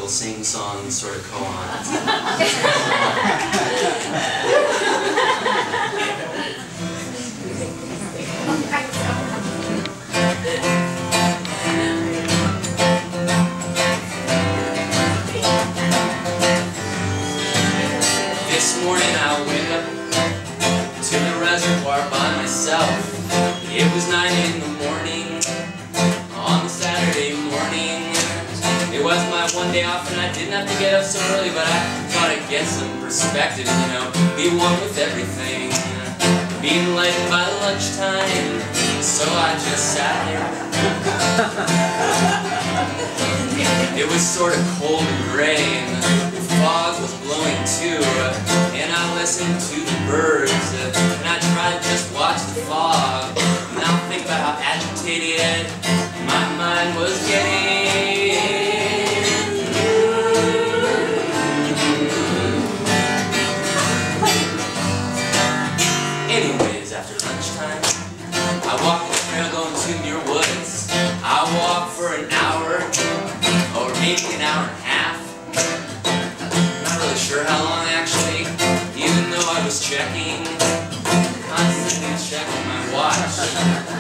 little sing-song sort of koan. This morning I went up to the reservoir by myself. It was 9 in the morning on Saturday morning. It was my one day off and I didn't have to get up so early, but I thought I'd get some perspective, you know, be one with everything, be enlightened by lunchtime. So I just sat there. It was sort of cold and gray and the fog was blowing too, and I listened to the birds and I tried to just watch the fog. Now think about how agitated my mind was getting. Anyways, after lunchtime, I walked the trail going to near woods. I walked for an hour, or maybe an hour and a half. Not really sure how long actually, even though I was checking, constantly checking my watch,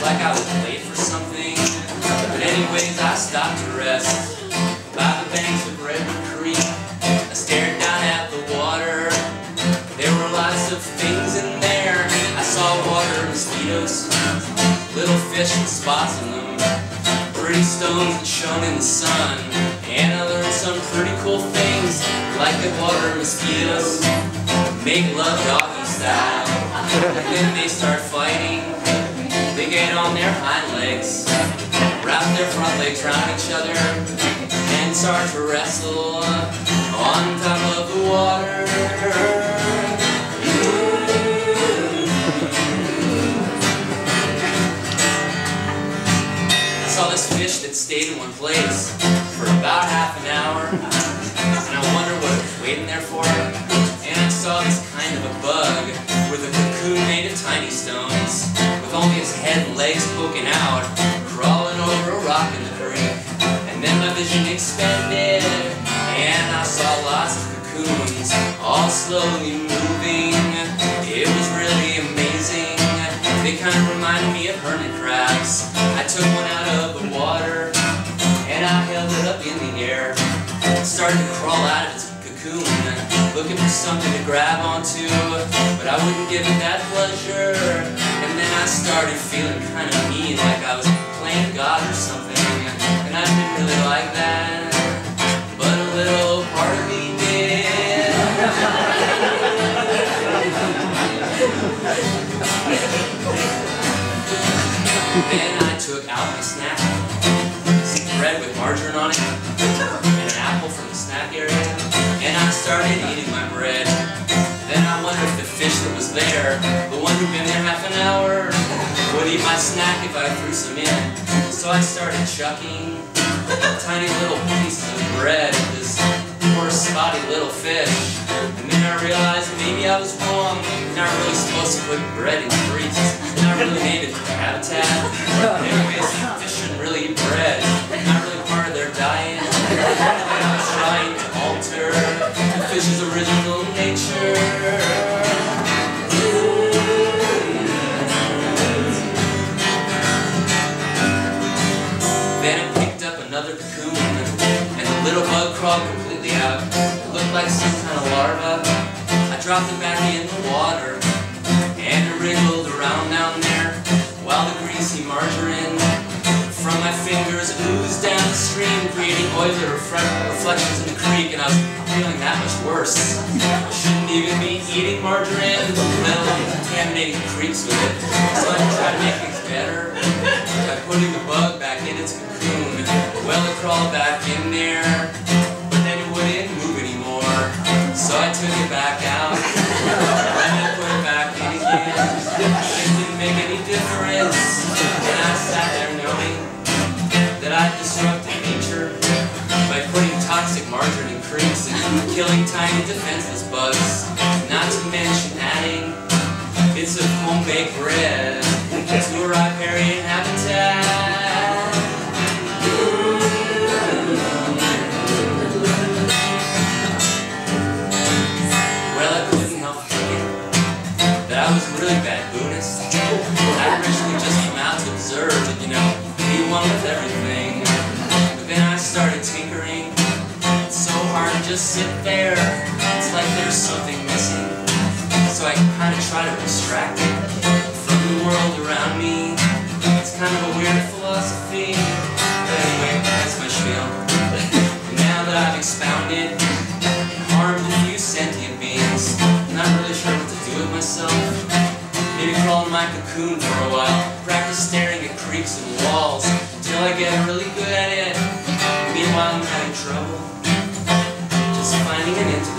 like I was late for something. But anyways, I stopped to rest by the banks of Redwood Creek. I stared down at the water. There were lots of things in there. I saw water mosquitoes, little fish with spots in them, pretty stones that shone in the sun, and I learned some pretty cool things, like that water mosquitoes make love doggy style, and then they start fighting. They get on their hind legs, wrap their front legs around each other, and start to wrestle on top of the water. I saw this fish that stayed in one place for about half an hour, and I wondered what it was waiting there for. And I saw this kind of a bug with a cocoon made of tiny stones, with only his head and legs poking out, crawling over a rock in the creek. And then my vision expanded, and I saw lots of cocoons, all slowly moving. It was really amazing. They kind of reminded me of hermit crabs. I took one out of the water, and I held it up in the air. It started to crawl out of its cocoon, looking for something to grab onto, but I wouldn't give it that pleasure. And then I started feeling kind of mean, like I was playing God or something, and I didn't really like that, but a little part of me did. Then I took out my snack, some bread with margarine on it, and an apple from the snack area, and I started eating my bread. Then I wondered if the fish that was there, the one who'd been there half an hour, would eat my snack if I threw some in. So I started chucking tiny little pieces of bread at this poor spotty little fish. And then I realized maybe I was wrong. You're not really supposed to put bread in creeks. It's not really native habitat. Anyways, fish shouldn't really eat bread. It's not really part of their diet. And I was trying to alter the fish's original nature. Then I picked up another cocoon, and the little bug crawled completely out. It looked like some kind of larva. I dropped it back in the water, and it wriggled around down there, while the greasy margarine from my fingers oozed down the stream, creating oily reflections in the creek, and I was feeling that much worse. I shouldn't even be eating margarine, let alone contaminating the creeks with it. So I tried to make things better by putting the bug back in its cocoon. Well, it crawled back in there, but then it wouldn't move anymore. So I took it back out, and I put it back in again. It didn't make any difference, and I sat there knowing that I disrupted nature by putting toxic margarine in creeks and killing tiny defenseless bugs, not to mention adding bits of home-baked bread to a riparian habitat. just sit there. It's like there's something missing. So I kind of try to extract it from the world around me. It's kind of a weird philosophy. But anyway, that's my spiel. And now that I've expounded and harmed a few sentient beings, I'm not really sure what to do with myself. Maybe crawl in my cocoon for a while, practice staring at creeks and walls until I get really good at it. Meanwhile, I'm having trouble just finding an end to